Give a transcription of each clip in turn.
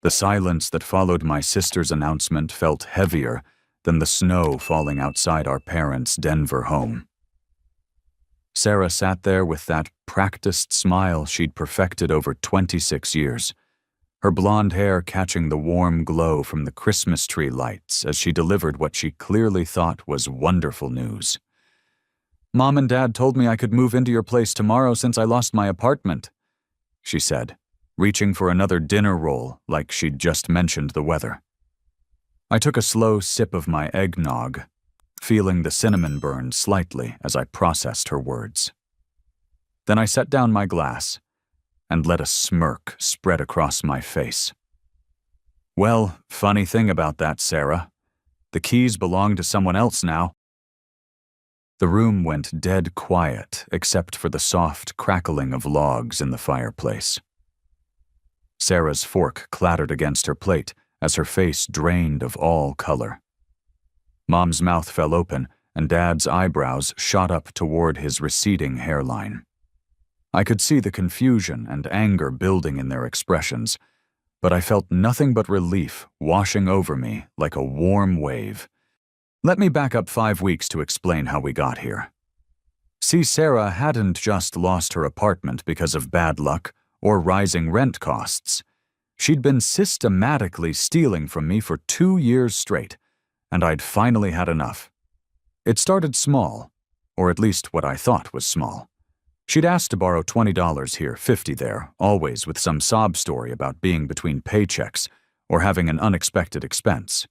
The silence that followed my sister's announcement felt heavier than the snow falling outside our parents' Denver home. Sarah sat there with that practiced smile she'd perfected over 26 years, her blonde hair catching the warm glow from the Christmas tree lights as she delivered what she clearly thought was wonderful news. "Mom and Dad told me I could move into your place tomorrow since I lost my apartment," she said, reaching for another dinner roll like she'd just mentioned the weather. I took a slow sip of my eggnog, feeling the cinnamon burn slightly as I processed her words. Then I set down my glass and let a smirk spread across my face. "Well, funny thing about that, Sarah. The keys belong to someone else now." The room went dead quiet except for the soft crackling of logs in the fireplace. Sarah's fork clattered against her plate as her face drained of all color. Mom's mouth fell open, and Dad's eyebrows shot up toward his receding hairline. I could see the confusion and anger building in their expressions, but I felt nothing but relief washing over me like a warm wave. Let me back up 5 weeks to explain how we got here. See, Sarah hadn't just lost her apartment because of bad luck or rising rent costs. She'd been systematically stealing from me for 2 years straight, and I'd finally had enough. It started small, or at least what I thought was small. She'd asked to borrow $20 here, $50 there, always with some sob story about being between paychecks or having an unexpected expense.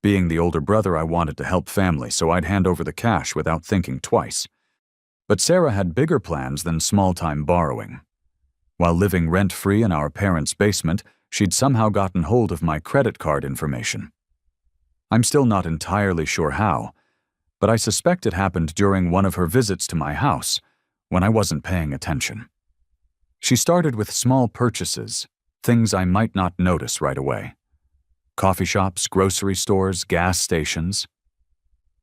Being the older brother, I wanted to help family, so I'd hand over the cash without thinking twice. But Sarah had bigger plans than small-time borrowing. While living rent-free in our parents' basement, she'd somehow gotten hold of my credit card information. I'm still not entirely sure how, but I suspect it happened during one of her visits to my house, when I wasn't paying attention. She started with small purchases, things I might not notice right away. Coffee shops, grocery stores, gas stations.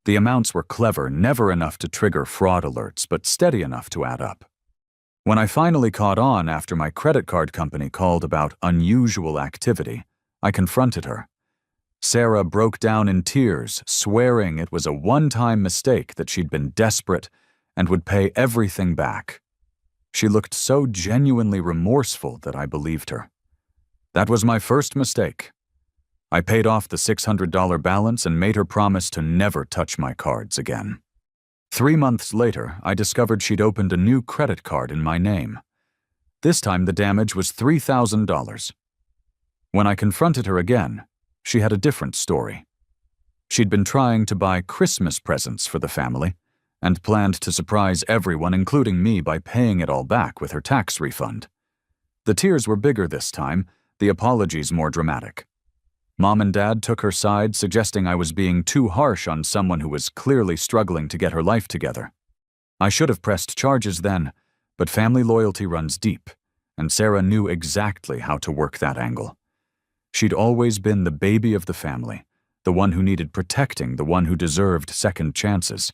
The amounts were clever, never enough to trigger fraud alerts, but steady enough to add up. When I finally caught on after my credit card company called about unusual activity, I confronted her. Sarah broke down in tears, swearing it was a one-time mistake, that she'd been desperate and would pay everything back. She looked so genuinely remorseful that I believed her. That was my first mistake. I paid off the $600 balance and made her promise to never touch my cards again. 3 months later, I discovered she'd opened a new credit card in my name. This time the damage was $3,000. When I confronted her again, she had a different story. She'd been trying to buy Christmas presents for the family and planned to surprise everyone, including me, by paying it all back with her tax refund. The tears were bigger this time, the apologies more dramatic. Mom and Dad took her side, suggesting I was being too harsh on someone who was clearly struggling to get her life together. I should have pressed charges then, but family loyalty runs deep, and Sarah knew exactly how to work that angle. She'd always been the baby of the family, the one who needed protecting, the one who deserved second chances.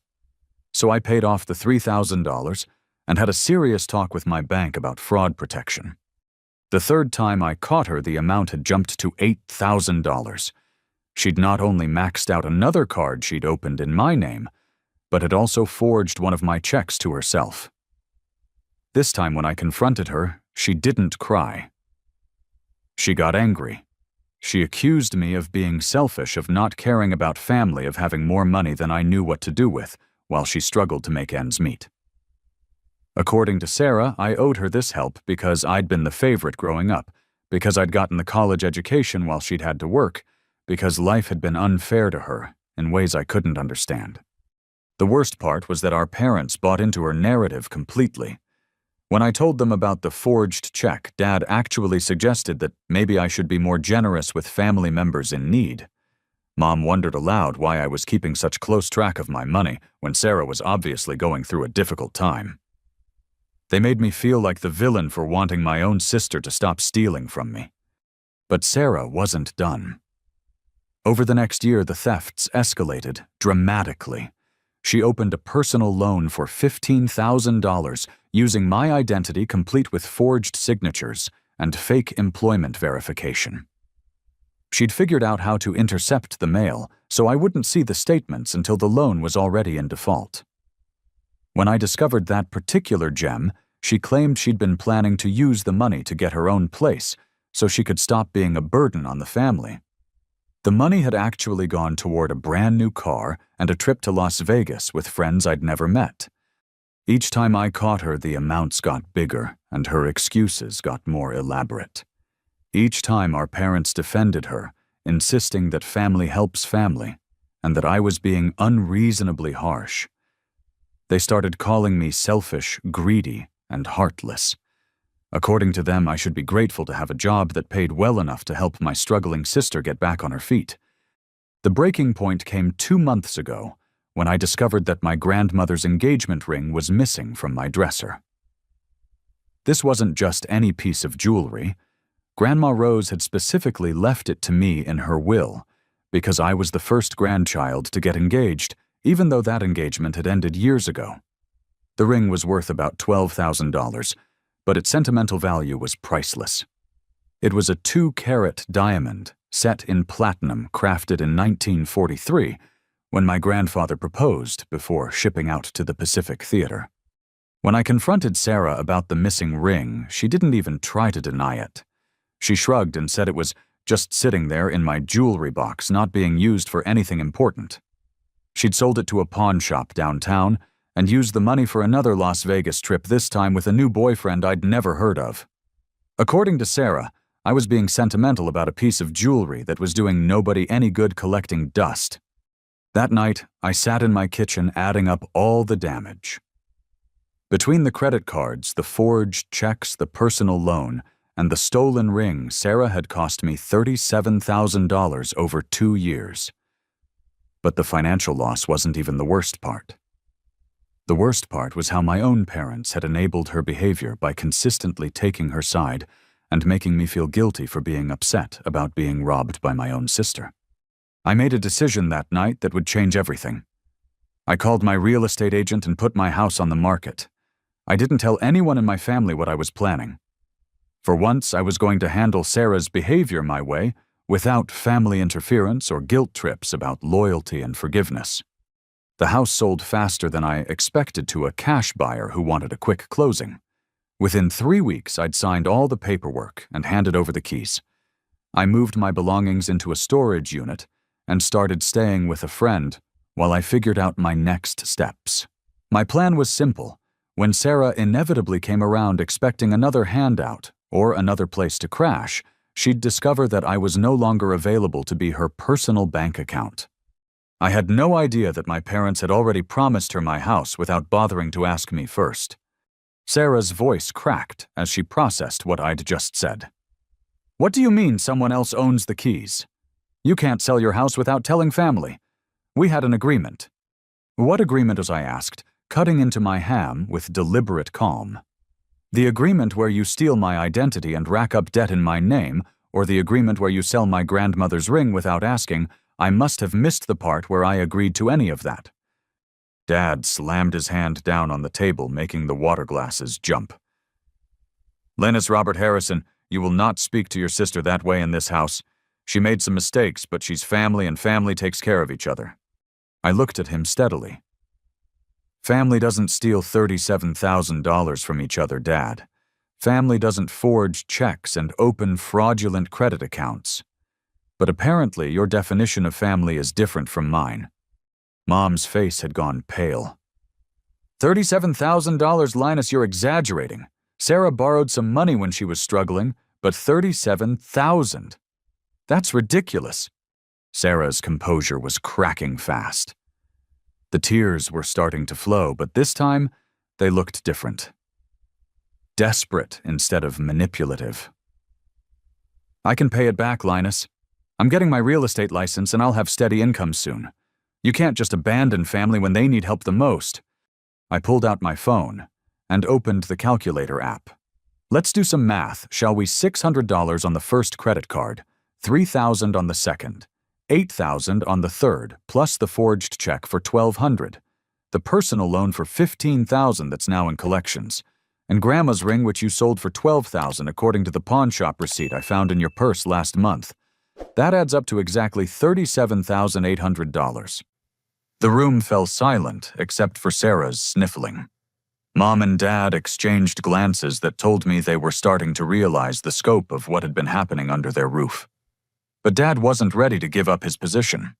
So I paid off the $3,000 and had a serious talk with my bank about fraud protection. The third time I caught her, the amount had jumped to $8,000. She'd not only maxed out another card she'd opened in my name, but had also forged one of my checks to herself. This time when I confronted her, she didn't cry. She got angry. She accused me of being selfish, of not caring about family, of having more money than I knew what to do with, while she struggled to make ends meet. According to Sarah, I owed her this help because I'd been the favorite growing up, because I'd gotten the college education while she'd had to work, because life had been unfair to her in ways I couldn't understand. The worst part was that our parents bought into her narrative completely. When I told them about the forged check, Dad actually suggested that maybe I should be more generous with family members in need. Mom wondered aloud why I was keeping such close track of my money when Sarah was obviously going through a difficult time. They made me feel like the villain for wanting my own sister to stop stealing from me. But Sarah wasn't done. Over the next year, the thefts escalated dramatically. She opened a personal loan for $15,000 using my identity complete with forged signatures and fake employment verification. She'd figured out how to intercept the mail, so I wouldn't see the statements until the loan was already in default. When I discovered that particular gem, she claimed she'd been planning to use the money to get her own place, so she could stop being a burden on the family. The money had actually gone toward a brand new car and a trip to Las Vegas with friends I'd never met. Each time I caught her, the amounts got bigger and her excuses got more elaborate. Each time our parents defended her, insisting that family helps family and that I was being unreasonably harsh. They started calling me selfish, greedy, and heartless. According to them, I should be grateful to have a job that paid well enough to help my struggling sister get back on her feet. The breaking point came 2 months ago, when I discovered that my grandmother's engagement ring was missing from my dresser. This wasn't just any piece of jewelry. Grandma Rose had specifically left it to me in her will, because I was the first grandchild to get engaged, even though that engagement had ended years ago. The ring was worth about $12,000, but its sentimental value was priceless. It was a 2-carat diamond, set in platinum, crafted in 1943, when my grandfather proposed before shipping out to the Pacific Theater. When I confronted Sarah about the missing ring, she didn't even try to deny it. She shrugged and said it was just sitting there in my jewelry box, not being used for anything important. She'd sold it to a pawn shop downtown and used the money for another Las Vegas trip, this time with a new boyfriend I'd never heard of. According to Sarah, I was being sentimental about a piece of jewelry that was doing nobody any good collecting dust. That night, I sat in my kitchen adding up all the damage. Between the credit cards, the forged checks, the personal loan, and the stolen ring, Sarah had cost me $37,000 over 2 years. But the financial loss wasn't even the worst part. The worst part was how my own parents had enabled her behavior by consistently taking her side and making me feel guilty for being upset about being robbed by my own sister. I made a decision that night that would change everything. I called my real estate agent and put my house on the market. I didn't tell anyone in my family what I was planning. For once, I was going to handle Sarah's behavior my way, without family interference or guilt trips about loyalty and forgiveness. The house sold faster than I expected to a cash buyer who wanted a quick closing. Within 3 weeks, I'd signed all the paperwork and handed over the keys. I moved my belongings into a storage unit and started staying with a friend while I figured out my next steps. My plan was simple. When Sarah inevitably came around expecting another handout or another place to crash, she'd discover that I was no longer available to be her personal bank account. I had no idea that my parents had already promised her my house without bothering to ask me first. Sarah's voice cracked as she processed what I'd just said. "What do you mean someone else owns the keys? You can't sell your house without telling family. We had an agreement." "What agreement?" as I asked, cutting into my ham with deliberate calm. "The agreement where you steal my identity and rack up debt in my name, or the agreement where you sell my grandmother's ring without asking? I must have missed the part where I agreed to any of that." Dad slammed his hand down on the table, making the water glasses jump. "Linus Robert Harrison, you will not speak to your sister that way in this house. She made some mistakes, but she's family and family takes care of each other." I looked at him steadily. "Family doesn't steal $37,000 from each other, Dad. Family doesn't forge checks and open fraudulent credit accounts. But apparently your definition of family is different from mine." Mom's face had gone pale. $37,000, Linus, you're exaggerating. Sarah borrowed some money when she was struggling, but $37,000. That's ridiculous. Sarah's composure was cracking fast. The tears were starting to flow, but this time they looked different. Desperate instead of manipulative. "I can pay it back, Linus. I'm getting my real estate license and I'll have steady income soon. You can't just abandon family when they need help the most." I pulled out my phone and opened the calculator app. "Let's do some math, shall we? $600 on the first credit card, $3,000 on the second, $8,000 on the third, plus the forged check for $1,200, the personal loan for $15,000 that's now in collections, and Grandma's ring which you sold for $12,000 according to the pawn shop receipt I found in your purse last month. That adds up to exactly $37,800. The room fell silent except for Sarah's sniffling. Mom and Dad exchanged glances that told me they were starting to realize the scope of what had been happening under their roof. But Dad wasn't ready to give up his position.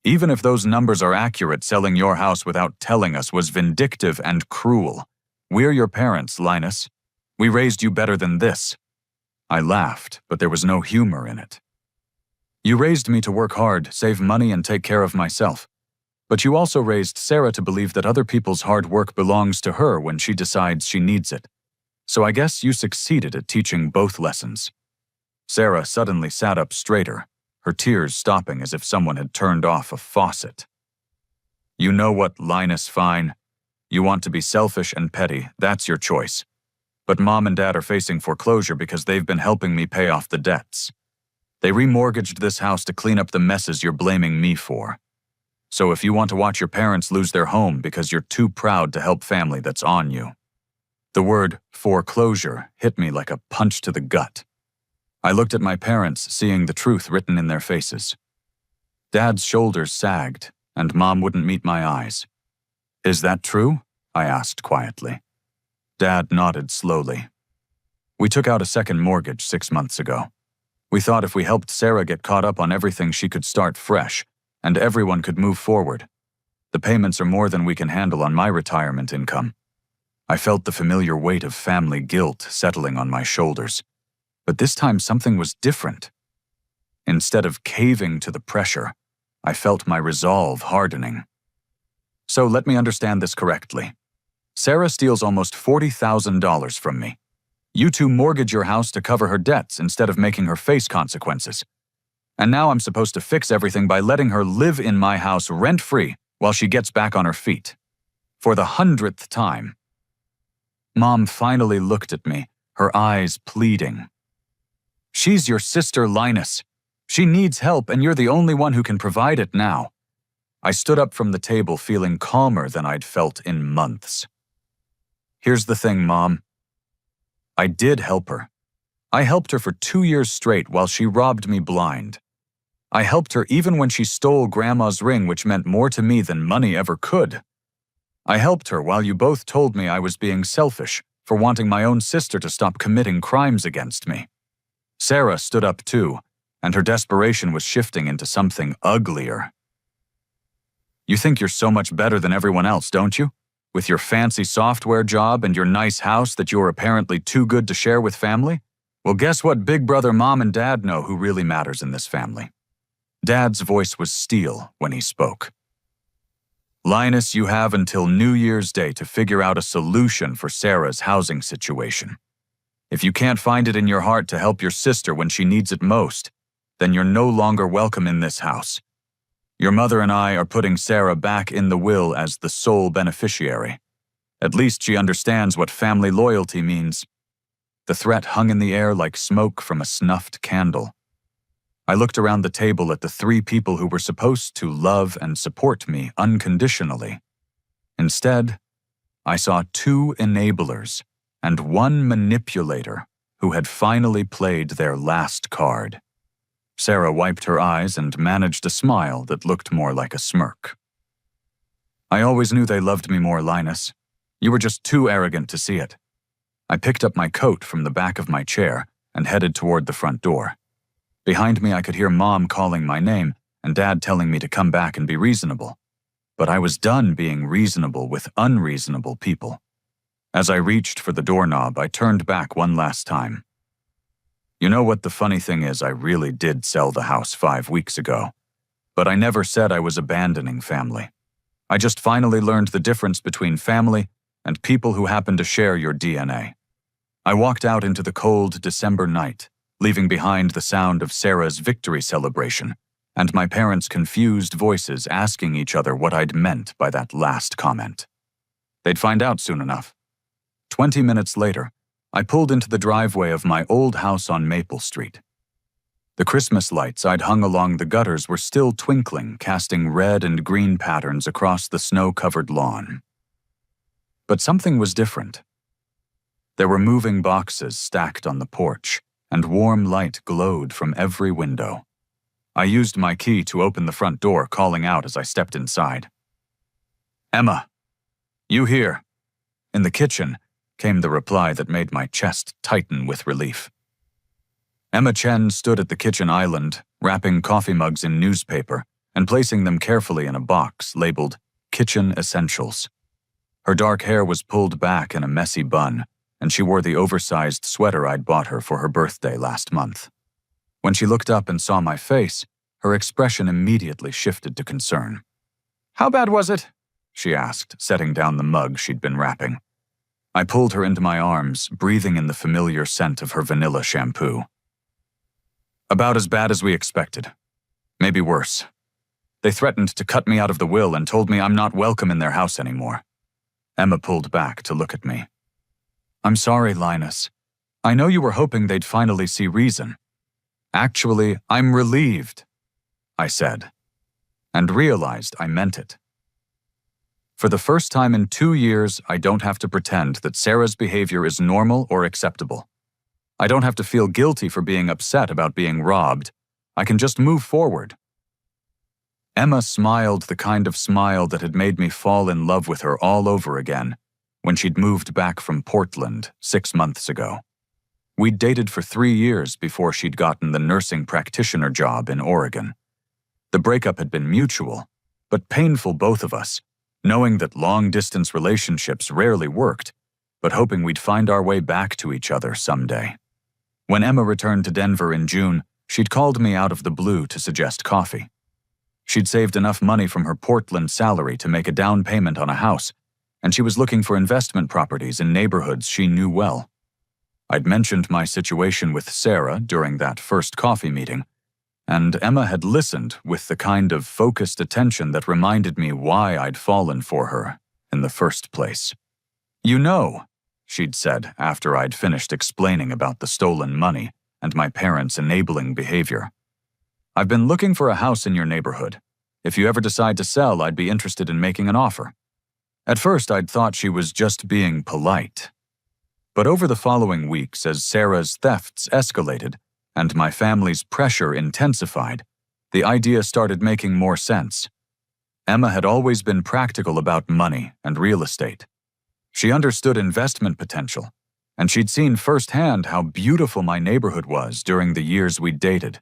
Even if those numbers are accurate, selling your house without telling us was vindictive and cruel. We're your parents, Linus. We raised you better than this. I laughed, but there was no humor in it. You raised me to work hard, save money, and take care of myself. But you also raised Sarah to believe that other people's hard work belongs to her when she decides she needs it. So I guess you succeeded at teaching both lessons. Sarah suddenly sat up straighter, her tears stopping as if someone had turned off a faucet. You know what, Linus Fine? You want to be selfish and petty, that's your choice. But Mom and Dad are facing foreclosure because they've been helping me pay off the debts. They remortgaged this house to clean up the messes you're blaming me for. So if you want to watch your parents lose their home because you're too proud to help family that's on you. The word foreclosure hit me like a punch to the gut. I looked at my parents, seeing the truth written in their faces. Dad's shoulders sagged, and Mom wouldn't meet my eyes. Is that true? I asked quietly. Dad nodded slowly. We took out a second mortgage 6 months ago. We thought if we helped Sarah get caught up on everything, she could start fresh, and everyone could move forward. The payments are more than we can handle on my retirement income. I felt the familiar weight of family guilt settling on my shoulders. But this time something was different. Instead of caving to the pressure, I felt my resolve hardening. So let me understand this correctly. Sarah steals almost $40,000 from me. You two mortgage your house to cover her debts instead of making her face consequences. And now I'm supposed to fix everything by letting her live in my house rent-free while she gets back on her feet. For the 100th time. Mom finally looked at me, her eyes pleading. She's your sister, Linus. She needs help, and you're the only one who can provide it now. I stood up from the table feeling calmer than I'd felt in months. Here's the thing, Mom. I did help her. I helped her for 2 years straight while she robbed me blind. I helped her even when she stole Grandma's ring, which meant more to me than money ever could. I helped her while you both told me I was being selfish for wanting my own sister to stop committing crimes against me. Sarah stood up too, and her desperation was shifting into something uglier. You think you're so much better than everyone else, don't you? With your fancy software job and your nice house that you're apparently too good to share with family? Well, guess what Big Brother, Mom, and Dad know who really matters in this family. Dad's voice was steel when he spoke. Linus, you have until New Year's Day to figure out a solution for Sarah's housing situation. If you can't find it in your heart to help your sister when she needs it most, then you're no longer welcome in this house. Your mother and I are putting Sarah back in the will as the sole beneficiary. At least she understands what family loyalty means. The threat hung in the air like smoke from a snuffed candle. I looked around the table at the 3 people who were supposed to love and support me unconditionally. Instead, I saw 2 enablers and 1 manipulator who had finally played their last card. Sarah wiped her eyes and managed a smile that looked more like a smirk. I always knew they loved me more, Linus. You were just too arrogant to see it. I picked up my coat from the back of my chair and headed toward the front door. Behind me, I could hear Mom calling my name and Dad telling me to come back and be reasonable. But I was done being reasonable with unreasonable people. As I reached for the doorknob, I turned back one last time. You know what the funny thing is? I really did sell the house 5 weeks ago. But I never said I was abandoning family. I just finally learned the difference between family and people who happen to share your DNA. I walked out into the cold December night, leaving behind the sound of Sarah's victory celebration and my parents' confused voices asking each other what I'd meant by that last comment. They'd find out soon enough. 20 minutes later, I pulled into the driveway of my old house on Maple Street. The Christmas lights I'd hung along the gutters were still twinkling, casting red and green patterns across the snow-covered lawn. But something was different. There were moving boxes stacked on the porch, and warm light glowed from every window. I used my key to open the front door, calling out as I stepped inside. "Emma, you here?" In the kitchen came the reply that made my chest tighten with relief. Emma Chen stood at the kitchen island, wrapping coffee mugs in newspaper and placing them carefully in a box labeled Kitchen Essentials. Her dark hair was pulled back in a messy bun, and she wore the oversized sweater I'd bought her for her birthday last month. When she looked up and saw my face, her expression immediately shifted to concern. "How bad was it?" she asked, setting down the mug she'd been wrapping. I pulled her into my arms, breathing in the familiar scent of her vanilla shampoo. "About as bad as we expected. Maybe worse. They threatened to cut me out of the will and told me I'm not welcome in their house anymore." Emma pulled back to look at me. "I'm sorry, Linus. I know you were hoping they'd finally see reason." "Actually, I'm relieved," I said, and realized I meant it. For the first time in 2 years, I don't have to pretend that Sarah's behavior is normal or acceptable. I don't have to feel guilty for being upset about being robbed. I can just move forward. Emma smiled the kind of smile that had made me fall in love with her all over again when she'd moved back from Portland 6 months ago. We'd dated for 3 years before she'd gotten the nursing practitioner job in Oregon. The breakup had been mutual, but painful both of us, knowing that long-distance relationships rarely worked, but hoping we'd find our way back to each other someday. When Emma returned to Denver in June, she'd called me out of the blue to suggest coffee. She'd saved enough money from her Portland salary to make a down payment on a house, and she was looking for investment properties in neighborhoods she knew well. I'd mentioned my situation with Sarah during that first coffee meeting, and Emma had listened with the kind of focused attention that reminded me why I'd fallen for her in the first place. "You know," she'd said after I'd finished explaining about the stolen money and my parents' enabling behavior, "I've been looking for a house in your neighborhood. If you ever decide to sell, I'd be interested in making an offer." At first, I'd thought she was just being polite. But over the following weeks, as Sarah's thefts escalated and my family's pressure intensified, the idea started making more sense. Emma had always been practical about money and real estate. She understood investment potential, and she'd seen firsthand how beautiful my neighborhood was during the years we'd dated.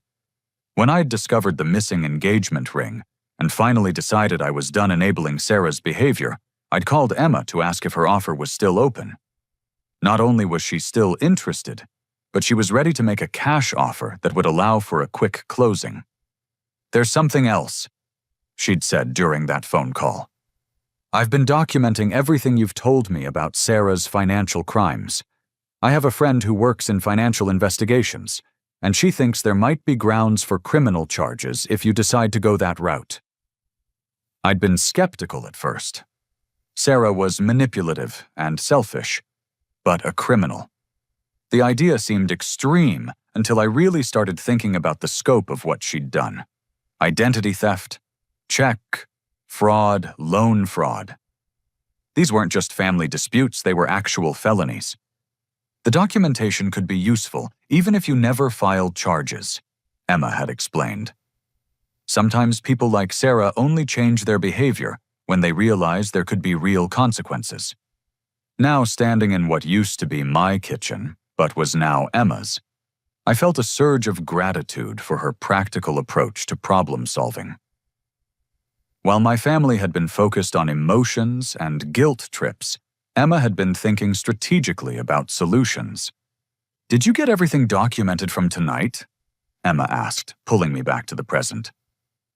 When I'd discovered the missing engagement ring and finally decided I was done enabling Sarah's behavior, I'd called Emma to ask if her offer was still open. Not only was she still interested, but she was ready to make a cash offer that would allow for a quick closing. "There's something else," she'd said during that phone call. "I've been documenting everything you've told me about Sarah's financial crimes. I have a friend who works in financial investigations, and she thinks there might be grounds for criminal charges if you decide to go that route." I'd been skeptical at first. Sarah was manipulative and selfish, but a criminal. The idea seemed extreme until I really started thinking about the scope of what she'd done. Identity theft, check, fraud, loan fraud. These weren't just family disputes, they were actual felonies. The documentation could be useful, even if you never filed charges, Emma had explained. Sometimes people like Sarah only change their behavior when they realize there could be real consequences. Now standing in what used to be my kitchen, but was now Emma's, I felt a surge of gratitude for her practical approach to problem solving. While my family had been focused on emotions and guilt trips, Emma had been thinking strategically about solutions. "Did you get everything documented from tonight?" Emma asked, pulling me back to the present.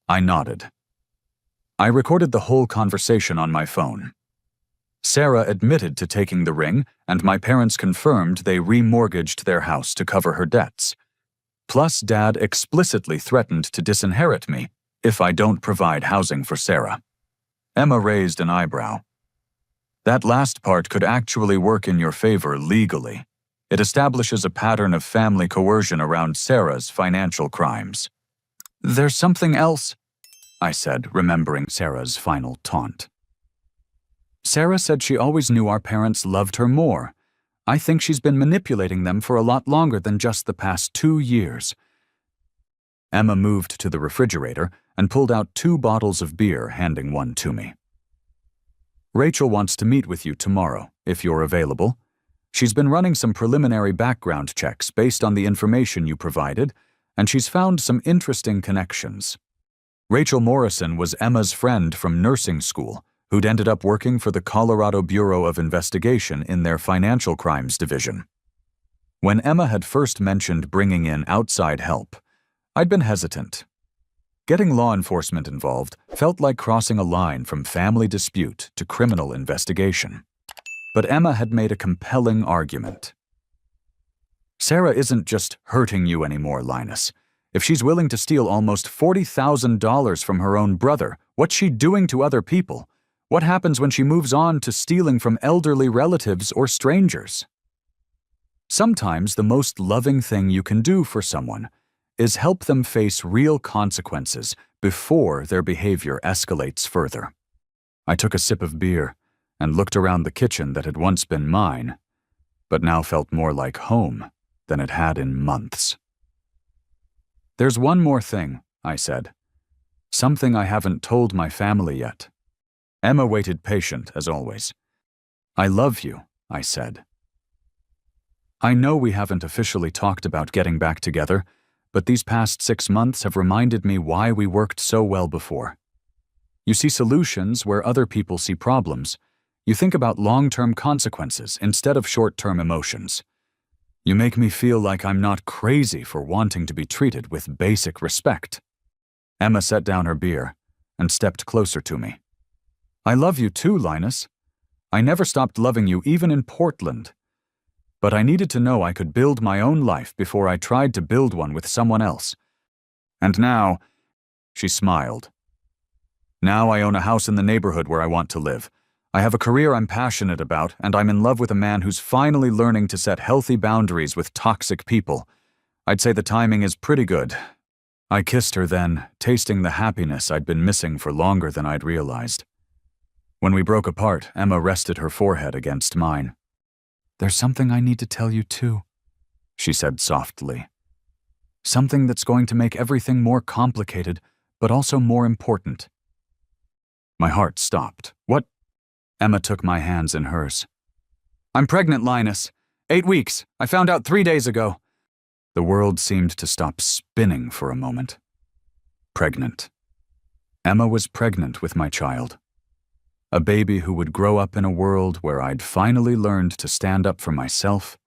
I nodded. I recorded the whole conversation on my phone. Sarah admitted to taking the ring, and my parents confirmed they remortgaged their house to cover her debts. Plus, Dad explicitly threatened to disinherit me if I don't provide housing for Sarah. Emma raised an eyebrow. "That last part could actually work in your favor legally. It establishes a pattern of family coercion around Sarah's financial crimes." "There's something else," I said, remembering Sarah's final taunt. "Sarah said she always knew our parents loved her more. I think she's been manipulating them for a lot longer than just the past 2 years." Emma moved to the refrigerator and pulled out 2 bottles of beer, handing one to me. "Rachel wants to meet with you tomorrow, if you're available. She's been running some preliminary background checks based on the information you provided, and she's found some interesting connections. Rachel Morrison was Emma's friend from nursing school, who'd ended up working for the Colorado Bureau of Investigation in their financial crimes division. When Emma had first mentioned bringing in outside help, I'd been hesitant. Getting law enforcement involved felt like crossing a line from family dispute to criminal investigation. But Emma had made a compelling argument. "Sarah isn't just hurting you anymore, Linus. If she's willing to steal almost $40,000 from her own brother, what's she doing to other people? What happens when she moves on to stealing from elderly relatives or strangers?" Sometimes the most loving thing you can do for someone is help them face real consequences before their behavior escalates further. I took a sip of beer and looked around the kitchen that had once been mine, but now felt more like home than it had in months. "There's one more thing," I said. "Something I haven't told my family yet." Emma waited patient, as always. "I love you," I said. "I know we haven't officially talked about getting back together, but these past 6 months have reminded me why we worked so well before. You see solutions where other people see problems. You think about long-term consequences instead of short-term emotions. You make me feel like I'm not crazy for wanting to be treated with basic respect." Emma set down her beer and stepped closer to me. "I love you too, Linus. I never stopped loving you even in Portland. But I needed to know I could build my own life before I tried to build one with someone else. And now," she smiled, "now I own a house in the neighborhood where I want to live. I have a career I'm passionate about, and I'm in love with a man who's finally learning to set healthy boundaries with toxic people. I'd say the timing is pretty good." I kissed her then, tasting the happiness I'd been missing for longer than I'd realized. When we broke apart, Emma rested her forehead against mine. "There's something I need to tell you too," she said softly. "Something that's going to make everything more complicated, but also more important." My heart stopped. "What?" Emma took my hands in hers. "I'm pregnant, Linus. 8 weeks. I found out 3 days ago." The world seemed to stop spinning for a moment. Pregnant. Emma was pregnant with my child. A baby who would grow up in a world where I'd finally learned to stand up for myself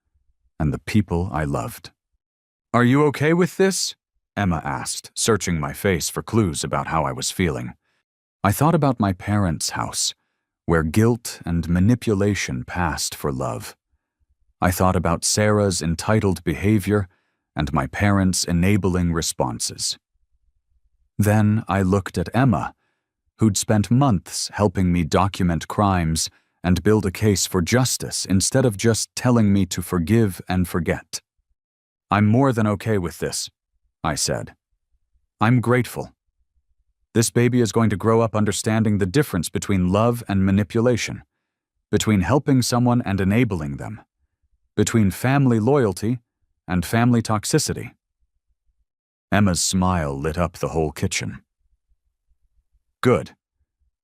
and the people I loved. "Are you okay with this?" Emma asked, searching my face for clues about how I was feeling. I thought about my parents' house, where guilt and manipulation passed for love. I thought about Sarah's entitled behavior and my parents' enabling responses. Then I looked at Emma, who'd spent months helping me document crimes and build a case for justice instead of just telling me to forgive and forget. "I'm more than okay with this," I said. "I'm grateful. This baby is going to grow up understanding the difference between love and manipulation, between helping someone and enabling them, between family loyalty and family toxicity." Emma's smile lit up the whole kitchen. "Good,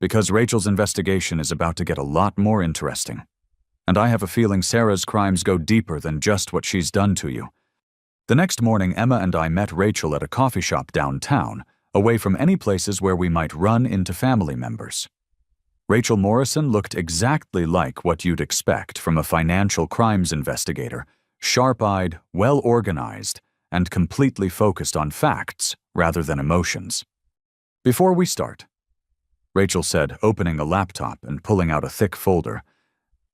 because Rachel's investigation is about to get a lot more interesting. And I have a feeling Sarah's crimes go deeper than just what she's done to you." The next morning, Emma and I met Rachel at a coffee shop downtown, away from any places where we might run into family members. Rachel Morrison looked exactly like what you'd expect from a financial crimes investigator, sharp-eyed, well-organized, and completely focused on facts rather than emotions. "Before we start," Rachel said, opening a laptop and pulling out a thick folder,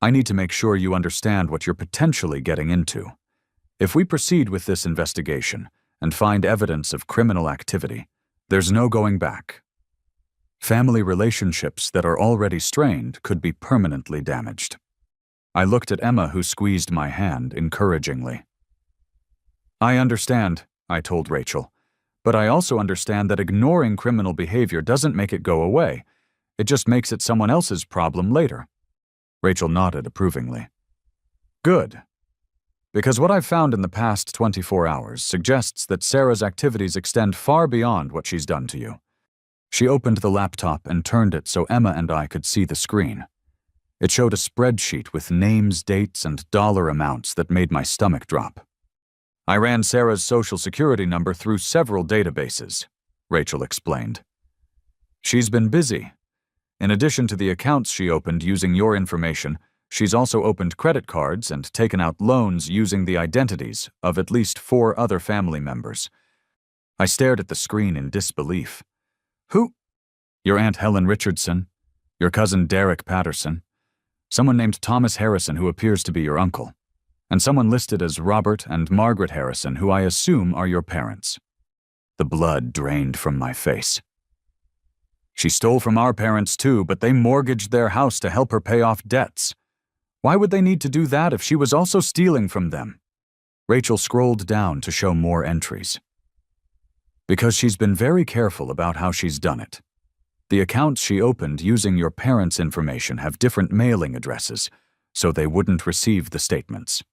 "I need to make sure you understand what you're potentially getting into. If we proceed with this investigation and find evidence of criminal activity, there's no going back. Family relationships that are already strained could be permanently damaged." I looked at Emma, who squeezed my hand encouragingly. "I understand," I told Rachel, "but I also understand that ignoring criminal behavior doesn't make it go away. It just makes it someone else's problem later." Rachel nodded approvingly. "Good, Because what I've found in the past 24 hours suggests that Sarah's activities extend far beyond what she's done to you. She opened the laptop and turned it so Emma and I could see the screen. It showed a spreadsheet with names, dates, and dollar amounts that made my stomach drop. I ran Sarah's social security number through several databases, Rachel explained. She's been busy. In addition to the accounts she opened using your information, she's also opened credit cards and taken out loans using the identities of at least 4 other family members. I stared at the screen in disbelief. Who? Your Aunt Helen Richardson, your cousin Derek Patterson, someone named Thomas Harrison who appears to be your uncle, and someone listed as Robert and Margaret Harrison who I assume are your parents. The blood drained from my face. She stole from our parents too, but they mortgaged their house to help her pay off debts. Why would they need to do that if she was also stealing from them? Rachel scrolled down to show more entries. Because she's been very careful about how she's done it. The accounts she opened using your parents' information have different mailing addresses, so they wouldn't receive the statements.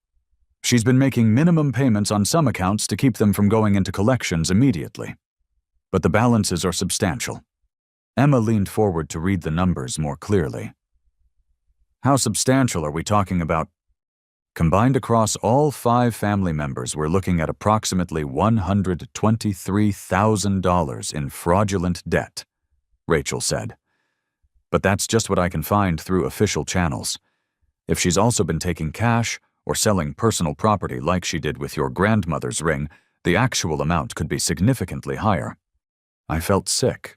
She's been making minimum payments on some accounts to keep them from going into collections immediately. But the balances are substantial. Emma leaned forward to read the numbers more clearly. How substantial are we talking about? Combined across all 5 family members, we're looking at approximately $123,000 in fraudulent debt, Rachel said. But that's just what I can find through official channels. If she's also been taking cash or selling personal property like she did with your grandmother's ring, the actual amount could be significantly higher. I felt sick.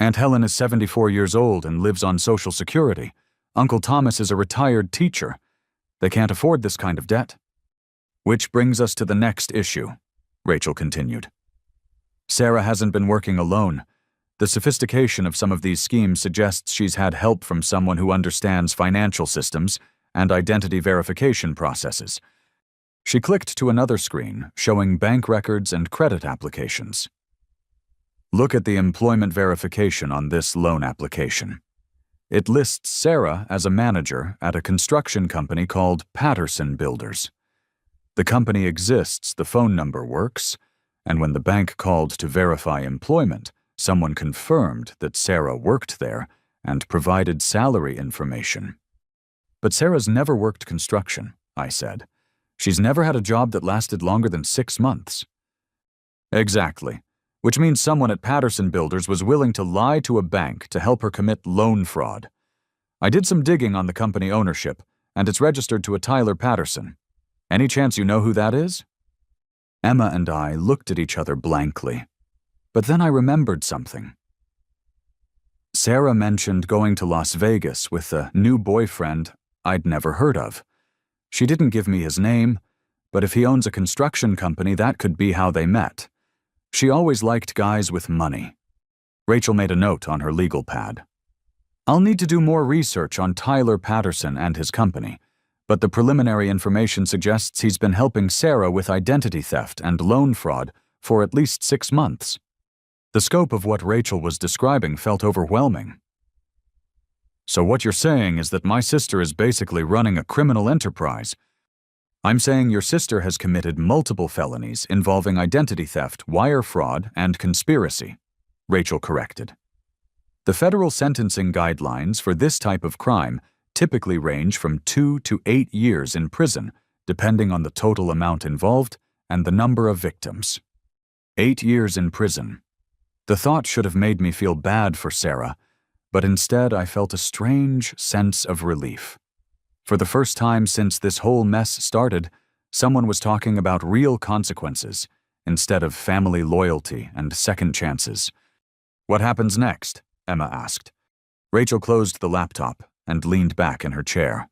Aunt Helen is 74 years old and lives on Social Security. Uncle Thomas is a retired teacher. They can't afford this kind of debt. Which brings us to the next issue, Rachel continued. Sarah hasn't been working alone. The sophistication of some of these schemes suggests she's had help from someone who understands financial systems and identity verification processes. She clicked to another screen showing bank records and credit applications. Look at the employment verification on this loan application. It lists Sarah as a manager at a construction company called Patterson Builders. The company exists, the phone number works, and when the bank called to verify employment, someone confirmed that Sarah worked there and provided salary information. But Sarah's never worked construction, I said. She's never had a job that lasted longer than 6 months. Exactly. Which means someone at Patterson Builders was willing to lie to a bank to help her commit loan fraud. I did some digging on the company ownership, and it's registered to a Tyler Patterson. Any chance you know who that is? Emma and I looked at each other blankly. But then I remembered something. Sarah mentioned going to Las Vegas with a new boyfriend I'd never heard of. She didn't give me his name, but if he owns a construction company, that could be how they met. She always liked guys with money. Rachel made a note on her legal pad. I'll need to do more research on Tyler Patterson and his company, but the preliminary information suggests he's been helping Sarah with identity theft and loan fraud for at least 6 months. The scope of what Rachel was describing felt overwhelming. So what you're saying is that my sister is basically running a criminal enterprise. I'm saying your sister has committed multiple felonies involving identity theft, wire fraud, and conspiracy, Rachel corrected. The federal sentencing guidelines for this type of crime typically range from 2 to 8 years in prison, depending on the total amount involved and the number of victims. 8 years in prison. The thought should have made me feel bad for Sarah, but instead I felt a strange sense of relief. For the first time since this whole mess started, someone was talking about real consequences instead of family loyalty and second chances. What happens next? Emma asked. Rachel closed the laptop and leaned back in her chair.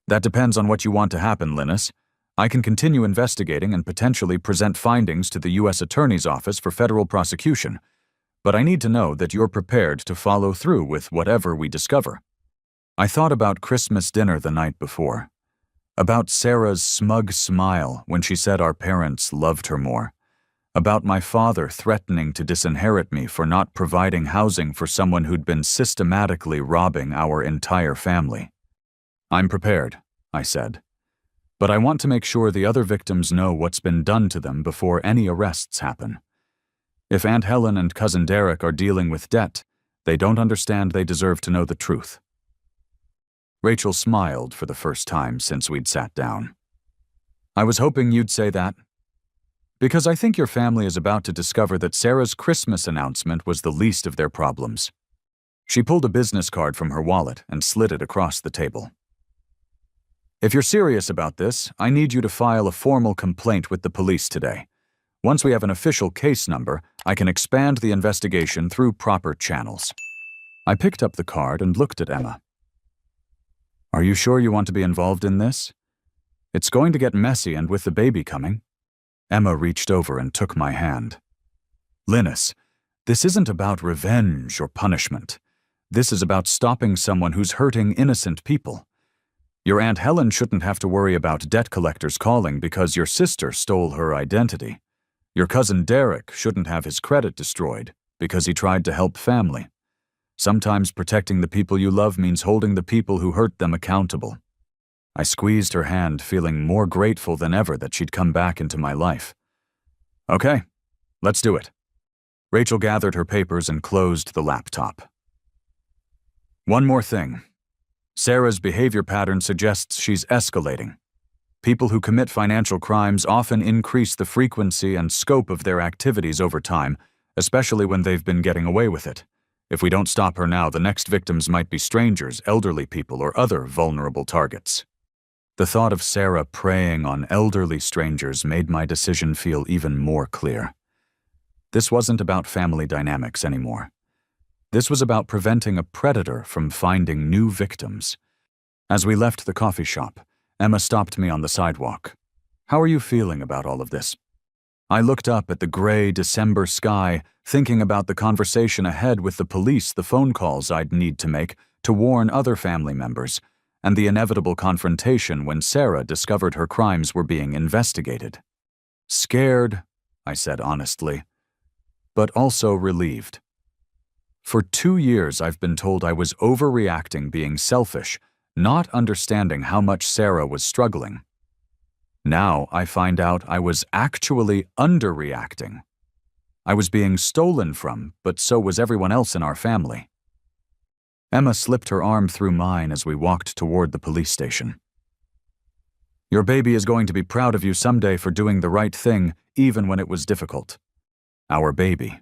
That depends on what you want to happen, Linus. I can continue investigating and potentially present findings to the U.S. Attorney's Office for federal prosecution, but I need to know that you're prepared to follow through with whatever we discover. I thought about Christmas dinner the night before, about Sarah's smug smile when she said our parents loved her more, about my father threatening to disinherit me for not providing housing for someone who'd been systematically robbing our entire family. I'm prepared, I said. But I want to make sure the other victims know what's been done to them before any arrests happen. If Aunt Helen and Cousin Derek are dealing with debt, they don't understand they deserve to know the truth." Rachel smiled for the first time since we'd sat down. "I was hoping you'd say that. Because I think your family is about to discover that Sarah's Christmas announcement was the least of their problems." She pulled a business card from her wallet and slid it across the table. "If you're serious about this, I need you to file a formal complaint with the police today. Once we have an official case number, I can expand the investigation through proper channels." I picked up the card and looked at Emma. "Are you sure you want to be involved in this? It's going to get messy, and with the baby coming." Emma reached over and took my hand. "Linus, this isn't about revenge or punishment. This is about stopping someone who's hurting innocent people. Your Aunt Helen shouldn't have to worry about debt collectors calling because your sister stole her identity. Your cousin Derek shouldn't have his credit destroyed because he tried to help family. Sometimes protecting the people you love means holding the people who hurt them accountable." I squeezed her hand, feeling more grateful than ever that she'd come back into my life. "Okay, let's do it." Rachel gathered her papers and closed the laptop. "One more thing. Sarah's behavior pattern suggests she's escalating. People who commit financial crimes often increase the frequency and scope of their activities over time, especially when they've been getting away with it. If we don't stop her now, the next victims might be strangers, elderly people, or other vulnerable targets." The thought of Sarah preying on elderly strangers made my decision feel even more clear. This wasn't about family dynamics anymore. This was about preventing a predator from finding new victims. As we left the coffee shop, Emma stopped me on the sidewalk. "How are you feeling about all of this?" I looked up at the gray December sky, thinking about the conversation ahead with the police, the phone calls I'd need to make to warn other family members, and the inevitable confrontation when Sarah discovered her crimes were being investigated. "Scared," I said honestly, but also relieved. For 2 years I've been told I was overreacting, being selfish, not understanding how much Sarah was struggling. Now I find out I was actually underreacting. I was being stolen from, but so was everyone else in our family. Emma slipped her arm through mine as we walked toward the police station. "Your baby is going to be proud of you someday for doing the right thing, even when it was difficult." Our baby.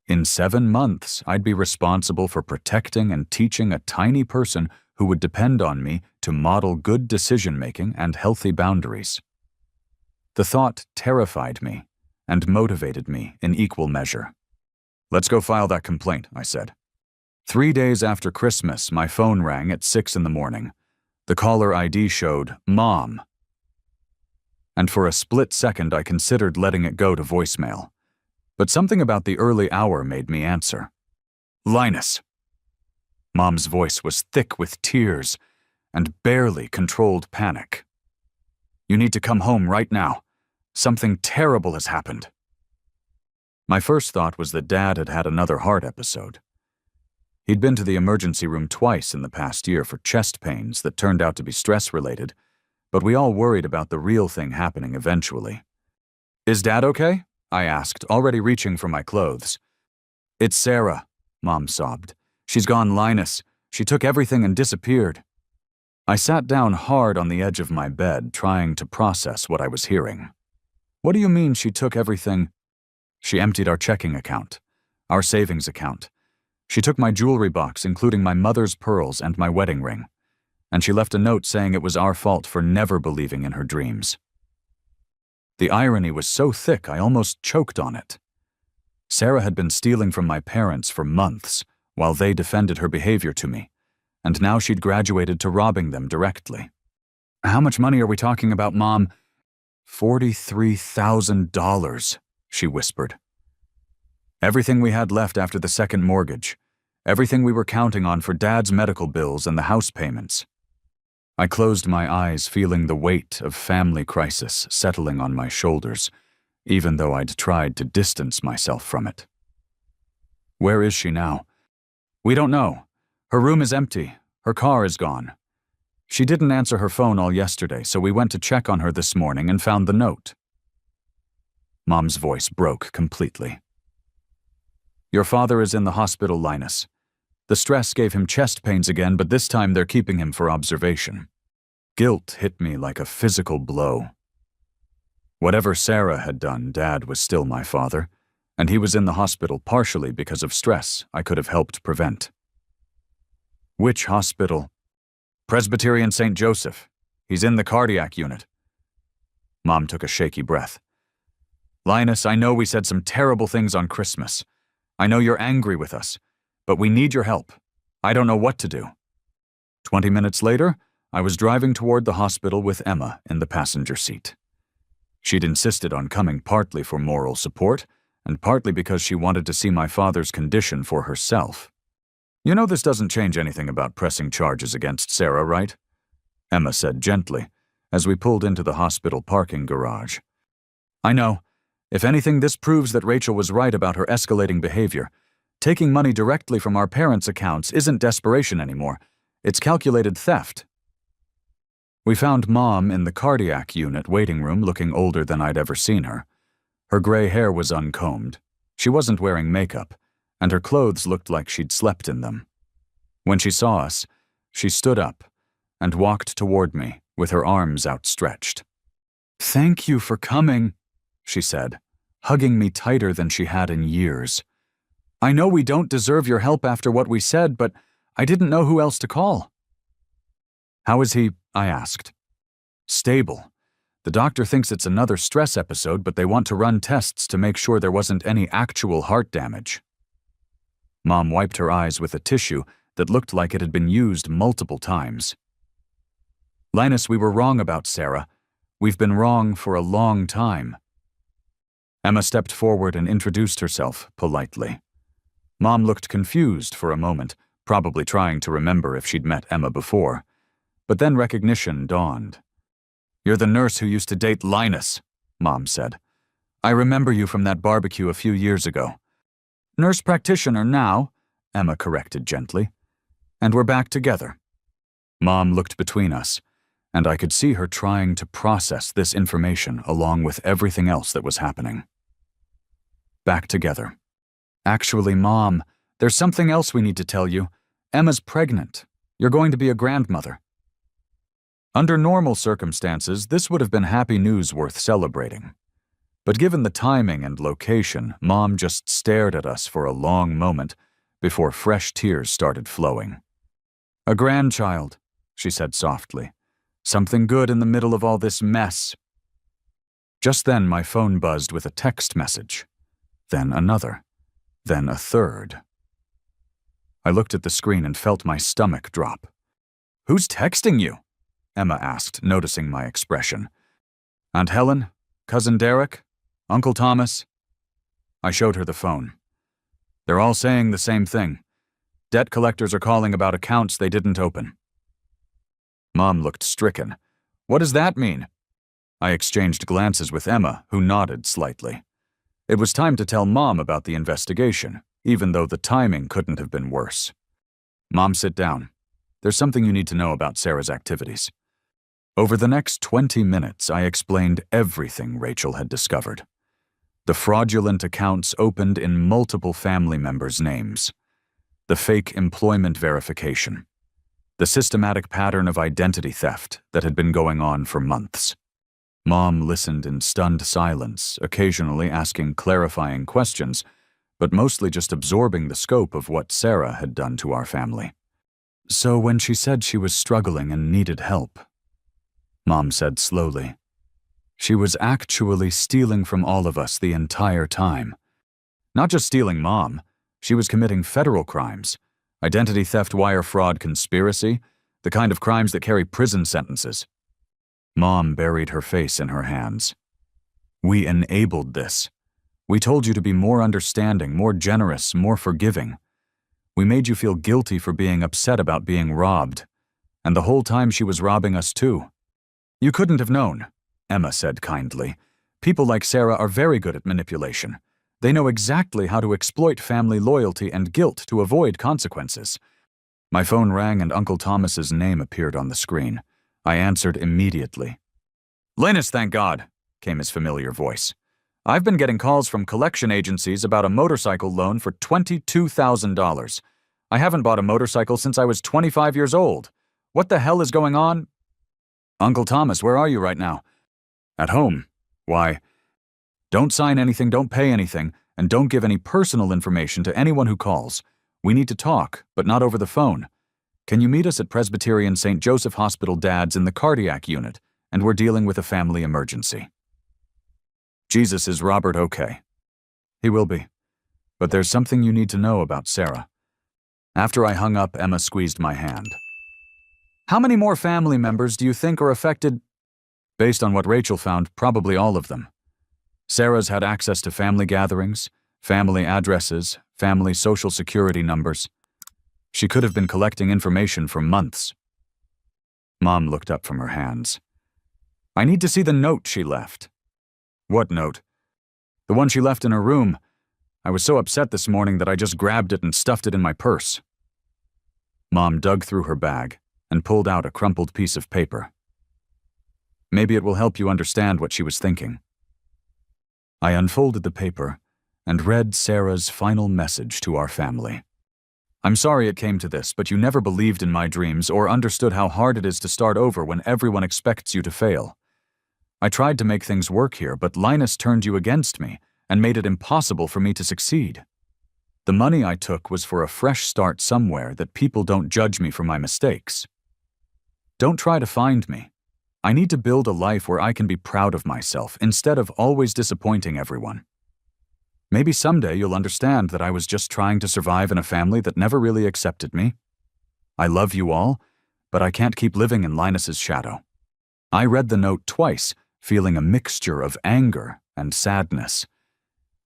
In 7 months, I'd be responsible for protecting and teaching a tiny person who would depend on me to model good decision-making and healthy boundaries. The thought terrified me and motivated me in equal measure. "Let's go file that complaint," I said. 3 days after Christmas, my phone rang at 6 in the morning. The caller ID showed Mom. And for a split second, I considered letting it go to voicemail. But something about the early hour made me answer. "Linus." Mom's voice was thick with tears and barely controlled panic. "You need to come home right now. Something terrible has happened." My first thought was that Dad had had another heart episode. He'd been to the emergency room twice in the past year for chest pains that turned out to be stress-related, but we all worried about the real thing happening eventually. "Is Dad okay?" I asked, already reaching for my clothes. "It's Sarah," Mom sobbed. "She's gone, Linus. She took everything and disappeared." I sat down hard on the edge of my bed, trying to process what I was hearing. "What do you mean she took everything?" "She emptied our checking account, our savings account. She took my jewelry box, including my mother's pearls and my wedding ring. And she left a note saying it was our fault for never believing in her dreams." The irony was so thick I almost choked on it. Sarah had been stealing from my parents for months, while they defended her behavior to me, and now she'd graduated to robbing them directly. "How much money are we talking about, Mom?" $43,000, she whispered. "Everything we had left after the second mortgage, everything we were counting on for Dad's medical bills and the house payments." I closed my eyes, feeling the weight of family crisis settling on my shoulders, even though I'd tried to distance myself from it. "Where is she now?" "We don't know. Her room is empty. Her car is gone. She didn't answer her phone all yesterday, so we went to check on her this morning and found the note. Mom's voice broke completely. Your father is in the hospital, Linus. The stress gave him chest pains again, but this time they're keeping him for observation. Guilt hit me like a physical blow. Whatever Sarah had done, Dad was still my father, and he was in the hospital partially because of stress I could have helped prevent. Which hospital? Presbyterian St. Joseph. He's in the cardiac unit. Mom took a shaky breath. Linus, I know we said some terrible things on Christmas. I know you're angry with us, but we need your help. I don't know what to do. 20 minutes later, I was driving toward the hospital with Emma in the passenger seat. She'd insisted on coming partly for moral support, and partly because she wanted to see my father's condition for herself. You know this doesn't change anything about pressing charges against Sarah, right? Emma said gently, as we pulled into the hospital parking garage. I know. If anything, this proves that Rachel was right about her escalating behavior. Taking money directly from our parents' accounts isn't desperation anymore. It's calculated theft. We found Mom in the cardiac unit waiting room looking older than I'd ever seen her. Her gray hair was uncombed. She wasn't wearing makeup, and her clothes looked like she'd slept in them. When she saw us, she stood up and walked toward me with her arms outstretched. Thank you for coming, she said, hugging me tighter than she had in years. I know we don't deserve your help after what we said, but I didn't know who else to call. How is he? I asked. Stable. The doctor thinks it's another stress episode, but they want to run tests to make sure there wasn't any actual heart damage. Mom wiped her eyes with a tissue that looked like it had been used multiple times. Linus, we were wrong about Sarah. We've been wrong for a long time. Emma stepped forward and introduced herself politely. Mom looked confused for a moment, probably trying to remember if she'd met Emma before. But then recognition dawned. You're the nurse who used to date Linus, Mom said. I remember you from that barbecue a few years ago. Nurse practitioner now, Emma corrected gently. And we're back together. Mom looked between us, and I could see her trying to process this information along with everything else that was happening. Back together. Actually, Mom, there's something else we need to tell you. Emma's pregnant. You're going to be a grandmother. Under normal circumstances, this would have been happy news worth celebrating. But given the timing and location, Mom just stared at us for a long moment before fresh tears started flowing. A grandchild, she said softly. Something good in the middle of all this mess. Just then, my phone buzzed with a text message. Then another. Then a third. I looked at the screen and felt my stomach drop. Who's texting you? Emma asked, noticing my expression. Aunt Helen? Cousin Derek? Uncle Thomas? I showed her the phone. They're all saying the same thing. Debt collectors are calling about accounts they didn't open. Mom looked stricken. What does that mean? I exchanged glances with Emma, who nodded slightly. It was time to tell Mom about the investigation, even though the timing couldn't have been worse. Mom, sit down. There's something you need to know about Sarah's activities. Over the next 20 minutes, I explained everything Rachel had discovered. The fraudulent accounts opened in multiple family members' names. The fake employment verification. The systematic pattern of identity theft that had been going on for months. Mom listened in stunned silence, occasionally asking clarifying questions, but mostly just absorbing the scope of what Sarah had done to our family. So when she said she was struggling and needed help, Mom said slowly, she was actually stealing from all of us the entire time. Not just stealing, Mom. She was committing federal crimes. Identity theft, wire fraud, conspiracy, the kind of crimes that carry prison sentences. Mom buried her face in her hands. We enabled this. We told you to be more understanding, more generous, more forgiving. We made you feel guilty for being upset about being robbed. And the whole time she was robbing us too. You couldn't have known, Emma said kindly. People like Sarah are very good at manipulation. They know exactly how to exploit family loyalty and guilt to avoid consequences. My phone rang and Uncle Thomas's name appeared on the screen. I answered immediately. "Linus, thank God," came his familiar voice. "I've been getting calls from collection agencies about a motorcycle loan for $22,000. I haven't bought a motorcycle since I was 25 years old. What the hell is going on?" "Uncle Thomas, where are you right now?" "At home." "Why?" "Don't sign anything, don't pay anything, and don't give any personal information to anyone who calls. We need to talk, but not over the phone. Can you meet us at Presbyterian St. Joseph Hospital Dad's in the cardiac unit, and we're dealing with a family emergency." "Jesus, is Robert okay?" "He will be. But there's something you need to know about Sarah." After I hung up, Emma squeezed my hand. "How many more family members do you think are affected?" "Based on what Rachel found, probably all of them. Sarah's had access to family gatherings, family addresses, family social security numbers. She could have been collecting information for months." Mom looked up from her hands. "I need to see the note she left." "What note?" "The one she left in her room. I was so upset this morning that I just grabbed it and stuffed it in my purse." Mom dug through her bag and pulled out a crumpled piece of paper. "Maybe it will help you understand what she was thinking." I unfolded the paper and read Sarah's final message to our family. "I'm sorry it came to this, but you never believed in my dreams or understood how hard it is to start over when everyone expects you to fail. I tried to make things work here, but Linus turned you against me and made it impossible for me to succeed. The money I took was for a fresh start somewhere that people don't judge me for my mistakes. Don't try to find me. I need to build a life where I can be proud of myself instead of always disappointing everyone. Maybe someday you'll understand that I was just trying to survive in a family that never really accepted me. I love you all, but I can't keep living in Linus's shadow." I read the note twice, feeling a mixture of anger and sadness.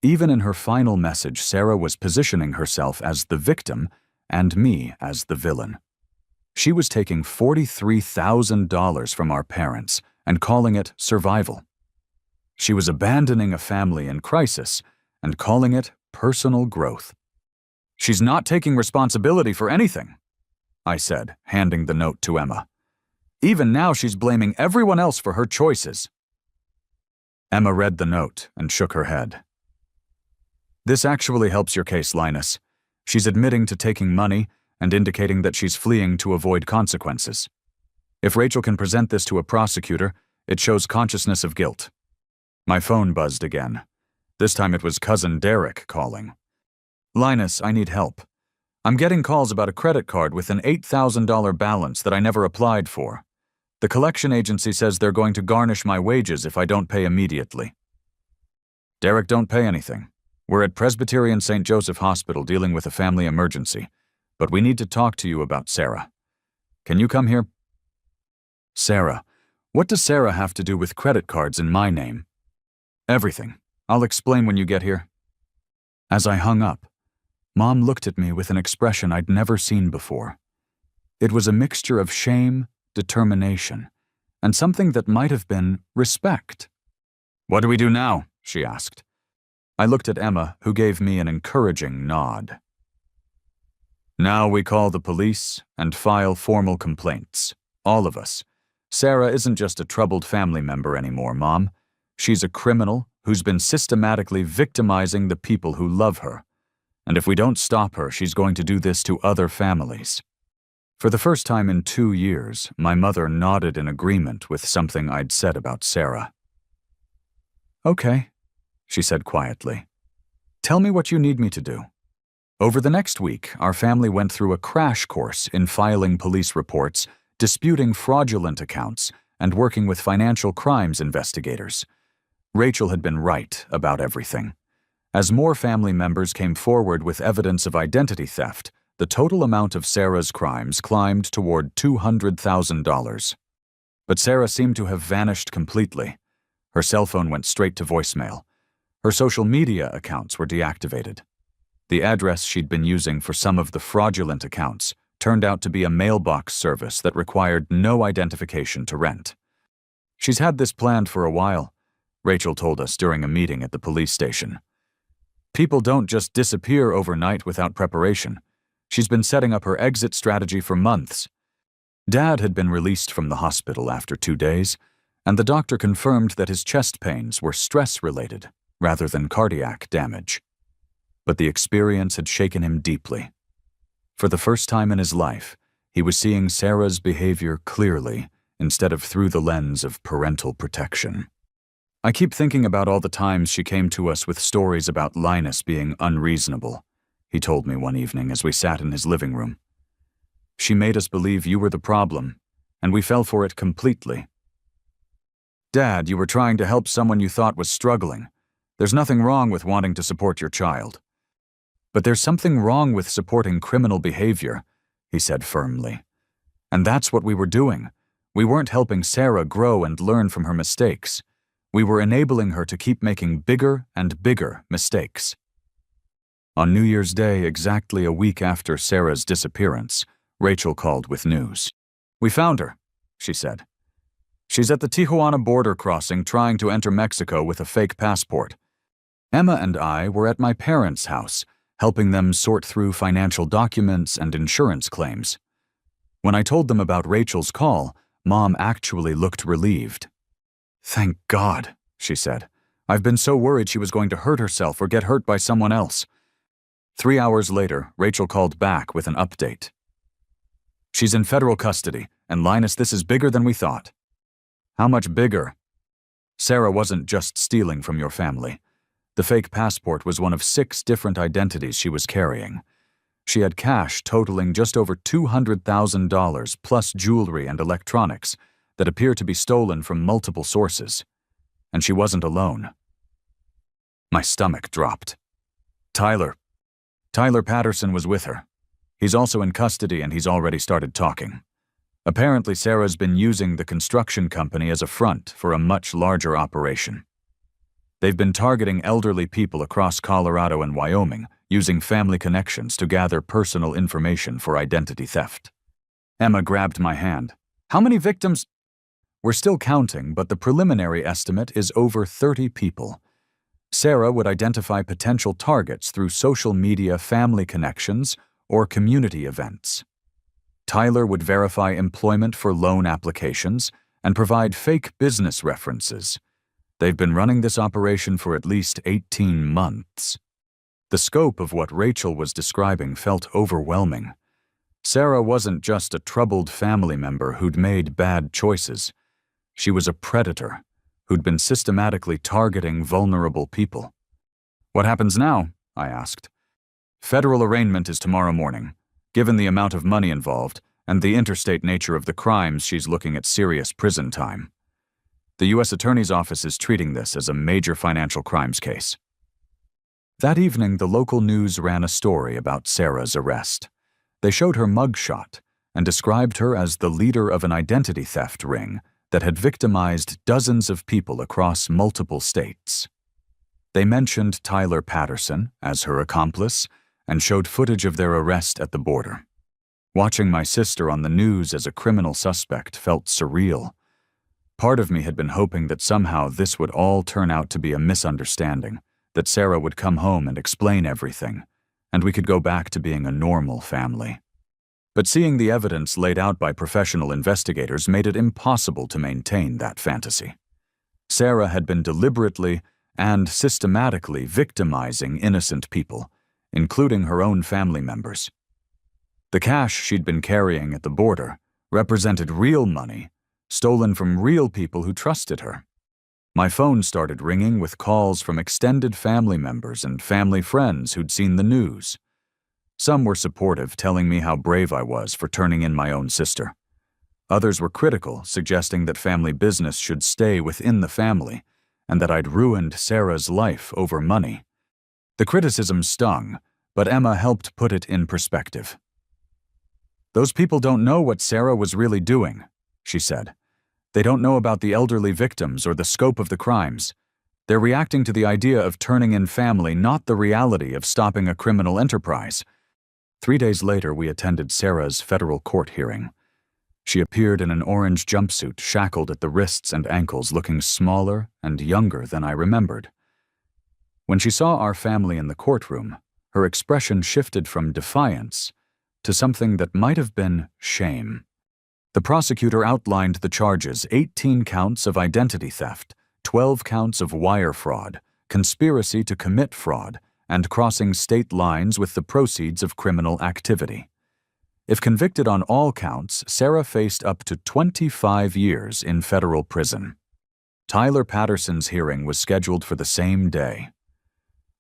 Even in her final message, Sarah was positioning herself as the victim and me as the villain. She was taking $43,000 from our parents and calling it survival. She was abandoning a family in crisis and calling it personal growth. "She's not taking responsibility for anything," I said, handing the note to Emma. "Even now she's blaming everyone else for her choices." Emma read the note and shook her head. "This actually helps your case, Linus. She's admitting to taking money and indicating that she's fleeing to avoid consequences. If Rachel can present this to a prosecutor, it shows consciousness of guilt." My phone buzzed again. This time it was Cousin Derek calling. "Linus, I need help. I'm getting calls about a credit card with an $8,000 balance that I never applied for. The collection agency says they're going to garnish my wages if I don't pay immediately." "Derek, don't pay anything. We're at Presbyterian St. Joseph Hospital dealing with a family emergency, but we need to talk to you about Sarah. Can you come here?" "Sarah? What does Sarah have to do with credit cards in my name?" "Everything. I'll explain when you get here." As I hung up, Mom looked at me with an expression I'd never seen before. It was a mixture of shame, determination, and something that might have been respect. "What do we do now?" she asked. I looked at Emma, who gave me an encouraging nod. "Now we call the police and file formal complaints. All of us. Sarah isn't just a troubled family member anymore, Mom. She's a criminal who's been systematically victimizing the people who love her. And if we don't stop her, she's going to do this to other families." For the first time in 2 years, my mother nodded in agreement with something I'd said about Sarah. "Okay," she said quietly. "Tell me what you need me to do." Over the next week, our family went through a crash course in filing police reports, disputing fraudulent accounts, and working with financial crimes investigators. Rachel had been right about everything. As more family members came forward with evidence of identity theft, the total amount of Sarah's crimes climbed toward $200,000. But Sarah seemed to have vanished completely. Her cell phone went straight to voicemail. Her social media accounts were deactivated. The address she'd been using for some of the fraudulent accounts turned out to be a mailbox service that required no identification to rent. "She's had this planned for a while," Rachel told us during a meeting at the police station. "People don't just disappear overnight without preparation. She's been setting up her exit strategy for months. Dad had been released from the hospital after 2 days, and the doctor confirmed that his chest pains were stress-related rather than cardiac damage. But the experience had shaken him deeply. For the first time in his life, he was seeing Sarah's behavior clearly instead of through the lens of parental protection. I keep thinking about all the times she came to us with stories about Linus being unreasonable, he told me one evening as we sat in his living room. She made us believe you were the problem, and we fell for it completely. Dad, you were trying to help someone you thought was struggling. There's nothing wrong with wanting to support your child. But there's something wrong with supporting criminal behavior, he said firmly. And that's what we were doing. We weren't helping Sarah grow and learn from her mistakes. We were enabling her to keep making bigger and bigger mistakes. On New Year's Day, exactly a week after Sarah's disappearance, Rachel called with news. We found her, she said. She's at the Tijuana border crossing trying to enter Mexico with a fake passport. Emma and I were at my parents' house, helping them sort through financial documents and insurance claims. When I told them about Rachel's call, Mom actually looked relieved. Thank God, she said. I've been so worried she was going to hurt herself or get hurt by someone else. 3 hours later, Rachel called back with an update. She's in federal custody, and Linus, this is bigger than we thought. How much bigger? Sarah wasn't just stealing from your family. The fake passport was one of 6 different identities she was carrying. She had cash totaling just over $200,000 plus jewelry and electronics that appear to be stolen from multiple sources. And she wasn't alone. My stomach dropped. Tyler Patterson was with her. He's also in custody and he's already started talking. Apparently, Sarah's been using the construction company as a front for a much larger operation. They've been targeting elderly people across Colorado and Wyoming, using family connections to gather personal information for identity theft. Emma grabbed my hand. How many victims? We're still counting, but the preliminary estimate is over 30 people. Sarah would identify potential targets through social media family connections or community events. Tyler would verify employment for loan applications and provide fake business references. They've been running this operation for at least 18 months. The scope of what Rachel was describing felt overwhelming. Sarah wasn't just a troubled family member who'd made bad choices. She was a predator who'd been systematically targeting vulnerable people. What happens now? I asked. Federal arraignment is tomorrow morning. Given the amount of money involved and the interstate nature of the crimes, she's looking at serious prison time. The U.S. Attorney's Office is treating this as a major financial crimes case. That evening, the local news ran a story about Sarah's arrest. They showed her mugshot and described her as the leader of an identity theft ring that had victimized dozens of people across multiple states. They mentioned Tyler Patterson as her accomplice and showed footage of their arrest at the border. Watching my sister on the news as a criminal suspect felt surreal. Part of me had been hoping that somehow this would all turn out to be a misunderstanding, that Sarah would come home and explain everything, and we could go back to being a normal family. But seeing the evidence laid out by professional investigators made it impossible to maintain that fantasy. Sarah had been deliberately and systematically victimizing innocent people, including her own family members. The cash she'd been carrying at the border represented real money, stolen from real people who trusted her. My phone started ringing with calls from extended family members and family friends who'd seen the news. Some were supportive, telling me how brave I was for turning in my own sister. Others were critical, suggesting that family business should stay within the family and that I'd ruined Sarah's life over money. The criticism stung, but Emma helped put it in perspective. Those people don't know what Sarah was really doing, she said. They don't know about the elderly victims or the scope of the crimes. They're reacting to the idea of turning in family, not the reality of stopping a criminal enterprise. 3 days later, we attended Sarah's federal court hearing. She appeared in an orange jumpsuit, shackled at the wrists and ankles, looking smaller and younger than I remembered. When she saw our family in the courtroom, her expression shifted from defiance to something that might have been shame. The prosecutor outlined the charges: 18 counts of identity theft, 12 counts of wire fraud, conspiracy to commit fraud, and crossing state lines with the proceeds of criminal activity. If convicted on all counts, Sarah faced up to 25 years in federal prison. Tyler Patterson's hearing was scheduled for the same day.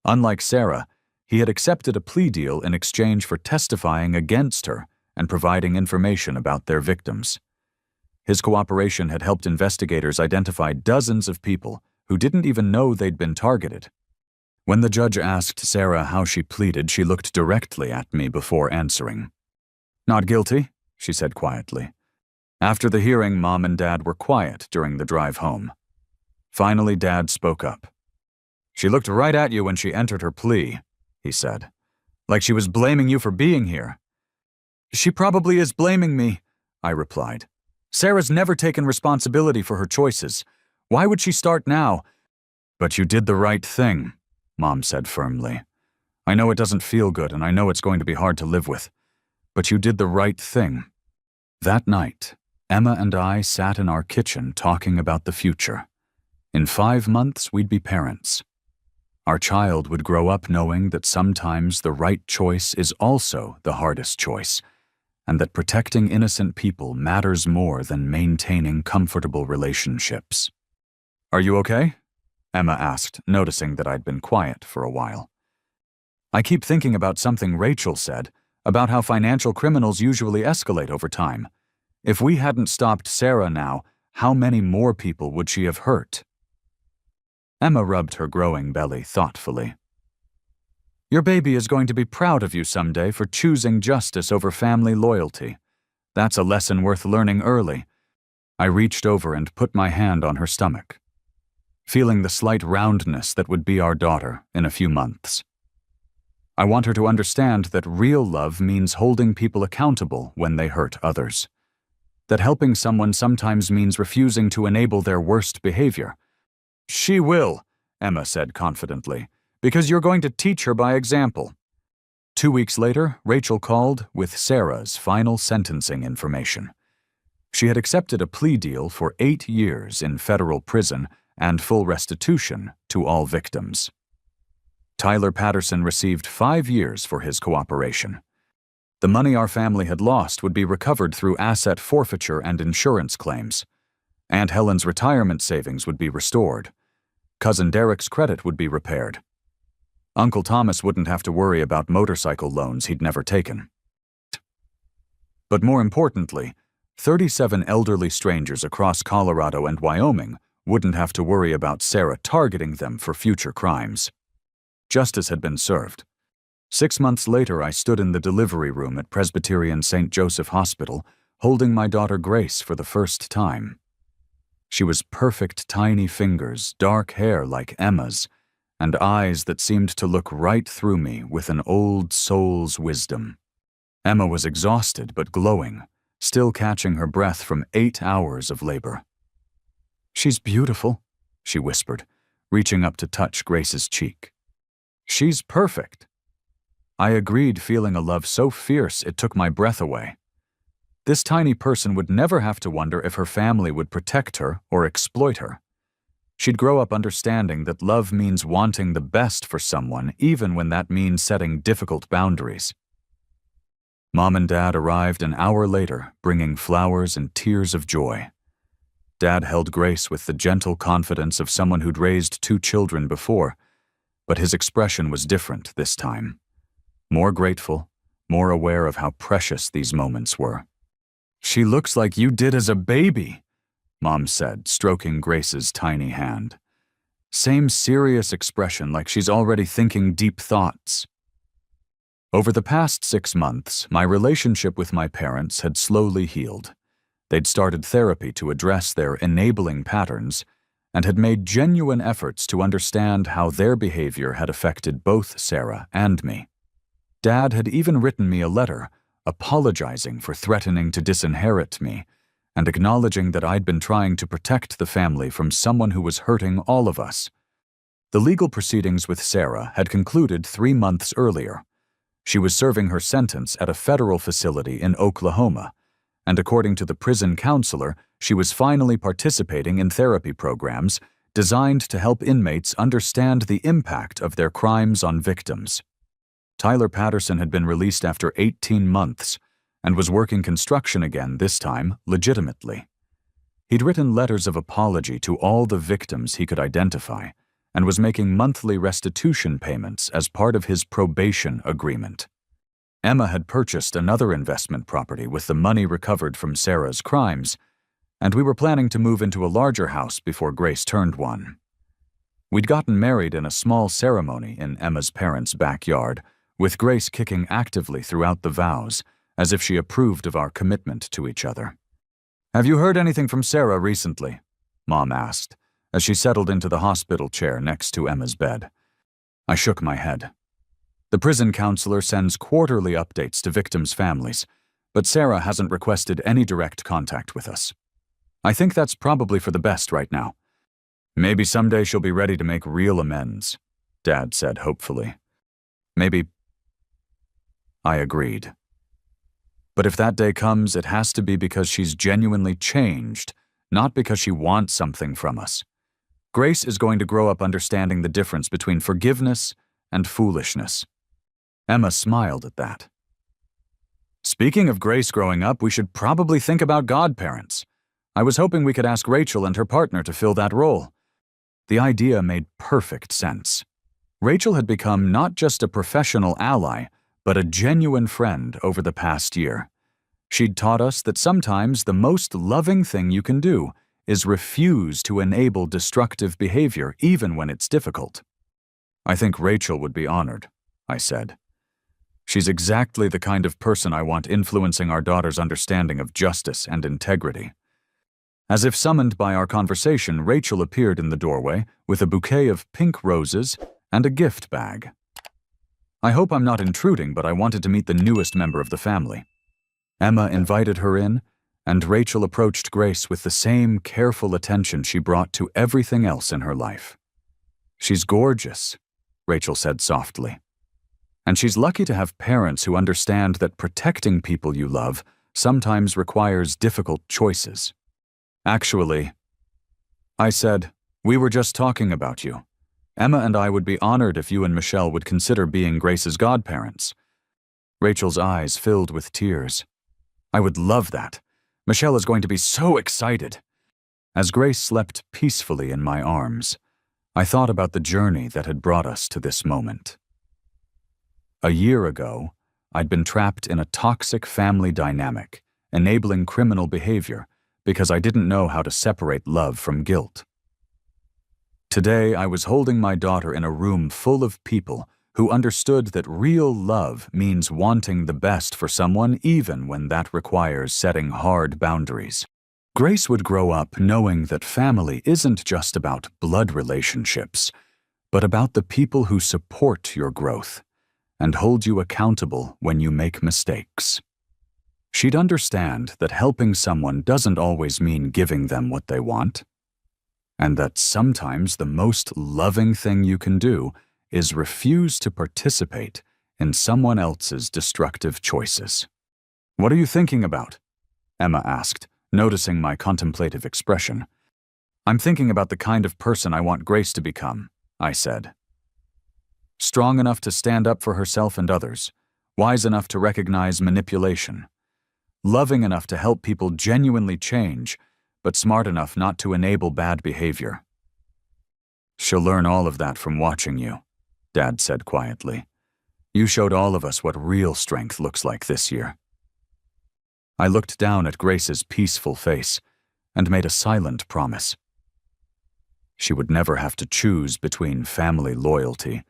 Unlike Sarah, he had accepted a plea deal in exchange for testifying against her and providing information about their victims. His cooperation had helped investigators identify dozens of people who didn't even know they'd been targeted. When the judge asked Sarah how she pleaded, she looked directly at me before answering. "Not guilty," she said quietly. After the hearing, Mom and Dad were quiet during the drive home. Finally, Dad spoke up. "She looked right at you when she entered her plea," he said, "like she was blaming you for being here." "She probably is blaming me," I replied. "Sarah's never taken responsibility for her choices. Why would she start now?" "But you did the right thing," Mom said firmly. "I know it doesn't feel good, and I know it's going to be hard to live with. But you did the right thing." That night, Emma and I sat in our kitchen talking about the future. In 5 months, we'd be parents. Our child would grow up knowing that sometimes the right choice is also the hardest choice, and that protecting innocent people matters more than maintaining comfortable relationships. "Are you okay?" Emma asked, noticing that I'd been quiet for a while. "I keep thinking about something Rachel said, about how financial criminals usually escalate over time. If we hadn't stopped Sarah now, how many more people would she have hurt?" Emma rubbed her growing belly thoughtfully. "Your baby is going to be proud of you someday for choosing justice over family loyalty. That's a lesson worth learning early." I reached over and put my hand on her stomach, feeling the slight roundness that would be our daughter in a few months. I want her to understand that real love means holding people accountable when they hurt others. That helping someone sometimes means refusing to enable their worst behavior. "She will," Emma said confidently, "because you're going to teach her by example." 2 weeks later, Rachel called with Sarah's final sentencing information. She had accepted a plea deal for 8 years in federal prison and full restitution to all victims. Tyler Patterson received 5 years for his cooperation. The money our family had lost would be recovered through asset forfeiture and insurance claims. Aunt Helen's retirement savings would be restored. Cousin Derek's credit would be repaired. Uncle Thomas wouldn't have to worry about motorcycle loans he'd never taken. But more importantly, 37 elderly strangers across Colorado and Wyoming wouldn't have to worry about Sarah targeting them for future crimes. Justice had been served. 6 months later, I stood in the delivery room at Presbyterian St. Joseph Hospital, holding my daughter Grace for the first time. She was perfect tiny fingers, dark hair like Emma's, and eyes that seemed to look right through me with an old soul's wisdom. Emma was exhausted but glowing, still catching her breath from 8 hours of labor. "She's beautiful," she whispered, reaching up to touch Grace's cheek. "She's perfect." I agreed, feeling a love so fierce it took my breath away. This tiny person would never have to wonder if her family would protect her or exploit her. She'd grow up understanding that love means wanting the best for someone, even when that means setting difficult boundaries. Mom and Dad arrived an hour later, bringing flowers and tears of joy. Dad held Grace with the gentle confidence of someone who'd raised 2 children before, but his expression was different this time. More grateful, more aware of how precious these moments were. "She looks like you did as a baby," Mom said, stroking Grace's tiny hand. Same serious expression, like she's already thinking deep thoughts. Over the past 6 months, my relationship with my parents had slowly healed. They'd started therapy to address their enabling patterns and had made genuine efforts to understand how their behavior had affected both Sarah and me. Dad had even written me a letter, apologizing for threatening to disinherit me and acknowledging that I'd been trying to protect the family from someone who was hurting all of us. The legal proceedings with Sarah had concluded 3 months earlier. She was serving her sentence at a federal facility in Oklahoma, and according to the prison counselor, she was finally participating in therapy programs designed to help inmates understand the impact of their crimes on victims. Tyler Patterson had been released after 18 months and was working construction again, this time legitimately. He'd written letters of apology to all the victims he could identify and was making monthly restitution payments as part of his probation agreement. Emma had purchased another investment property with the money recovered from Sarah's crimes, and we were planning to move into a larger house before Grace turned 1. We'd gotten married in a small ceremony in Emma's parents' backyard, with Grace kicking actively throughout the vows, as if she approved of our commitment to each other. "Have you heard anything from Sarah recently?" Mom asked, as she settled into the hospital chair next to Emma's bed. I shook my head. The prison counselor sends quarterly updates to victims' families, but Sarah hasn't requested any direct contact with us. I think that's probably for the best right now. Maybe someday she'll be ready to make real amends, Dad said hopefully. Maybe. I agreed. But if that day comes, it has to be because she's genuinely changed, not because she wants something from us. Grace is going to grow up understanding the difference between forgiveness and foolishness. Emma smiled at that. Speaking of Grace growing up, we should probably think about godparents. I was hoping we could ask Rachel and her partner to fill that role. The idea made perfect sense. Rachel had become not just a professional ally, but a genuine friend over the past year. She'd taught us that sometimes the most loving thing you can do is refuse to enable destructive behavior even when it's difficult. I think Rachel would be honored, I said. She's exactly the kind of person I want influencing our daughter's understanding of justice and integrity. As if summoned by our conversation, Rachel appeared in the doorway with a bouquet of pink roses and a gift bag. I hope I'm not intruding, but I wanted to meet the newest member of the family. Emma invited her in, and Rachel approached Grace with the same careful attention she brought to everything else in her life. "She's gorgeous," Rachel said softly. "And she's lucky to have parents who understand that protecting people you love sometimes requires difficult choices." "Actually," I said, "we were just talking about you. Emma and I would be honored if you and Michelle would consider being Grace's godparents." Rachel's eyes filled with tears. "I would love that. Michelle is going to be so excited." As Grace slept peacefully in my arms, I thought about the journey that had brought us to this moment. A year ago, I'd been trapped in a toxic family dynamic, enabling criminal behavior, because I didn't know how to separate love from guilt. Today, I was holding my daughter in a room full of people who understood that real love means wanting the best for someone even when that requires setting hard boundaries. Grace would grow up knowing that family isn't just about blood relationships, but about the people who support your growth and hold you accountable when you make mistakes. She'd understand that helping someone doesn't always mean giving them what they want, and that sometimes the most loving thing you can do is refuse to participate in someone else's destructive choices. "What are you thinking about?" Emma asked, noticing my contemplative expression. "I'm thinking about the kind of person I want Grace to become," I said. "Strong enough to stand up for herself and others, wise enough to recognize manipulation, loving enough to help people genuinely change, but smart enough not to enable bad behavior." "She'll learn all of that from watching you," Dad said quietly. "You showed all of us what real strength looks like this year." I looked down at Grace's peaceful face and made a silent promise. She would never have to choose between family loyalty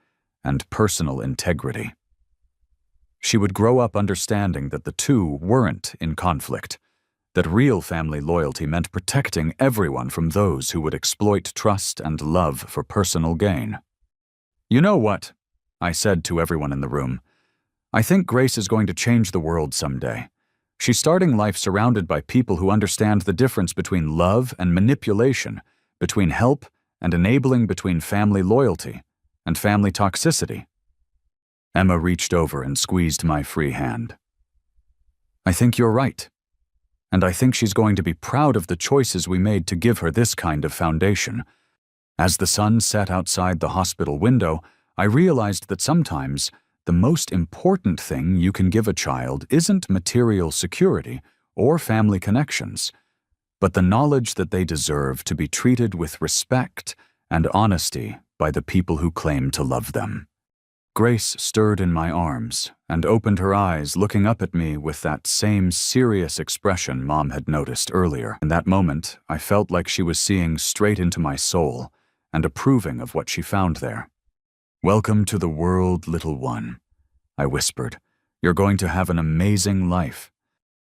and personal integrity. She would grow up understanding that the two weren't in conflict, that real family loyalty meant protecting everyone from those who would exploit trust and love for personal gain. "You know what?" I said to everyone in the room. "I think Grace is going to change the world someday. She's starting life surrounded by people who understand the difference between love and manipulation, between help and enabling, between family loyalty and family toxicity." Emma reached over and squeezed my free hand. I think you're right. And I think she's going to be proud of the choices we made to give her this kind of foundation. As the sun set outside the hospital window, I realized that sometimes the most important thing you can give a child isn't material security or family connections, but the knowledge that they deserve to be treated with respect and honesty by the people who claim to love them. Grace stirred in my arms and opened her eyes, looking up at me with that same serious expression Mom had noticed earlier. In that moment, I felt like she was seeing straight into my soul and approving of what she found there. "Welcome to the world, little one," I whispered. "You're going to have an amazing life."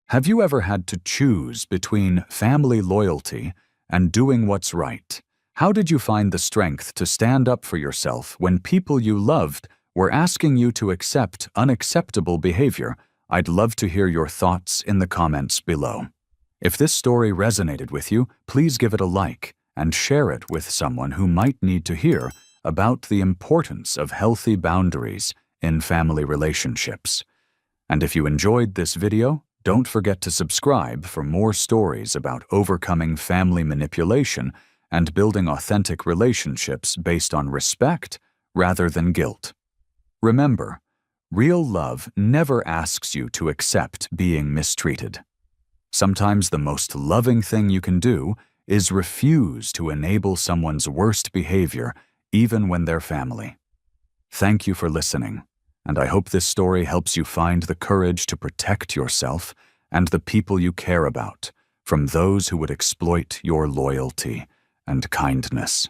Have you ever had to choose between family loyalty and doing what's right? How did you find the strength to stand up for yourself when people you loved were asking you to accept unacceptable behavior? I'd love to hear your thoughts in the comments below. If this story resonated with you, please give it a like and share it with someone who might need to hear about the importance of healthy boundaries in family relationships. And if you enjoyed this video, don't forget to subscribe for more stories about overcoming family manipulation and building authentic relationships based on respect rather than guilt. Remember, real love never asks you to accept being mistreated. Sometimes the most loving thing you can do is refuse to enable someone's worst behavior, even when they're family. Thank you for listening, and I hope this story helps you find the courage to protect yourself and the people you care about from those who would exploit your loyalty and kindness.